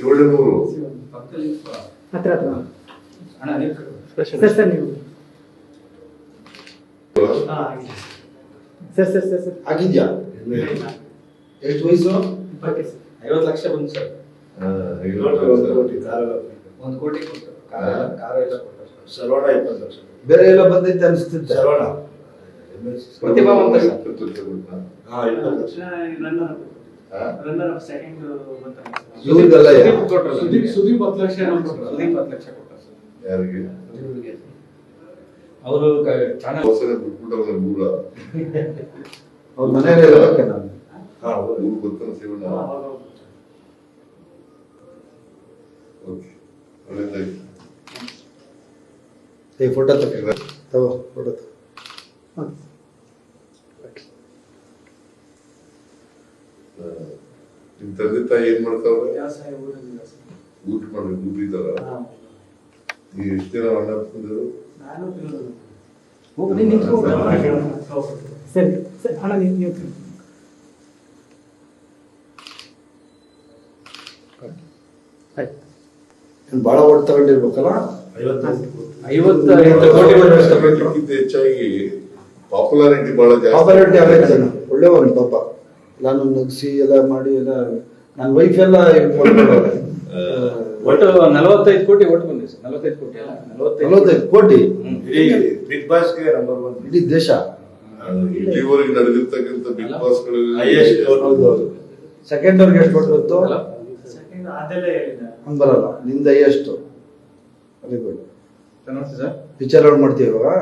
ಶಿವಳ್ಳನೂರು ಹತ್ರ sir sir ನೀವು sir sir sir sir ಆಗಿದ್ಯಾ ಎಷ್ಟು ವಯಸ್ಸು? 50 ಲಕ್ಷ ಬಂತು ಸರ್. 1 ಕೋಟಿ ಕೊಟ್ಟು ಕಾರ ಎಲ್ಲ ಕೊಟ್ಟು ಸರ್ವಣ 20 ಲಕ್ಷ. ಬೇರೆ ಎಲ್ಲ ಬಂದೈತೆ ಅನಿಸ್ತಿತ್ತು. ಸರ್ವಣ ಪ್ರತಿಭಾವಂತ ಸರ್. 20 ಲಕ್ಷ ಕೊಡ್ತಾ? ಹಾ 20 ಲಕ್ಷ. ರನ್ನರ್ ಸೆಕೆಂಡ್ ಇವ್ರಿಗೆಲ್ಲ ಸುದೀಪ್ 10 ಲಕ್ಷ ಕೊಟ್ಟ ಸರ್. ಯಾರಿಗೆ? ಅವರು ಹೊಸನೆ ಬಿಟ್ಬಿಟ್ಟವ್ರೆ ಊರ. ಅವ್ರ ಮನೆಯಲ್ಲಿ ಇರೋಕೆ ನಾನು. ಹಾ ಊರು ಗೊತ್ತಲ್ಲ ಶಿವಣ್ಣ. ಓಕೆ ಒಳ್ಳೆದಾಯ್ತು. ಈ ಫೋಟೋ ತಗೋ ಫೋಟೋ ನಿಮ್ ತಂದೆ ತಾಯಿ ಏನ್ ಮಾಡ್ತಾವ್ರೆ? ಊಟ ಮಾಡಿ ಊರಿದಾರ? ನೀವು ಎಷ್ಟು ಜನ ಅಣ್ಣ ತಂದಿರು? ಸರಿ ಸರ್ ಅಣ್ಣ ನೀವು ಭಾಳ ಓಟ್ ತಗೊಂಡಿರ್ಬೇಕಲ್ಲ. 50 ಕೋಟಿ ಅದಕ್ಕಿಂತ ಹೆಚ್ಚಾಗಿ ಪಾಪ್ಯುಲಾರಿಟಿ ಬಹಳ ಪಾಪ್ಯುಲಾರಿಟಿ ಜಾಸ್ತಿ. ಆಗೈತೆ ಒಳ್ಳೆಯವನು ಪಾಪ. ನಾನು ನಗ್ಸಿ ಎಲ್ಲ ಮಾಡಿ ಎಲ್ಲ ನನ್ನ ವೈಫ್ ಎಲ್ಲ ಒಟ್ಟು 45 ಕೋಟಿ ಓಟ್ ಬಂದಿದೆ ಸರ್. 45 ಕೋಟಿ ಅಲ್ಲ 45 ಕೋಟಿ ಬಿಗ್ ಬಾಸ್ಗೆ ನಂಬರ್ 1 ಇಡೀ ದೇಶ. ಇಲ್ಲಿವರೆಗೆ ನಡೆದಿರ್ತಕ್ಕಂಥ ಬಿಗ್ ಬಾಸ್ ಹೌದು. ಸೆಕೆಂಡ್ ಅವ್ರಿಗೆ ಎಷ್ಟು ಓಟ್ ಬಂತು? ಹಂಗ್ ಬರಲ್ಲ. ನಿಂದ ಎಷ್ಟು? Very good. Sir. Picture out ಮಾಡ್ತೀವಿ ಇವಾಗ.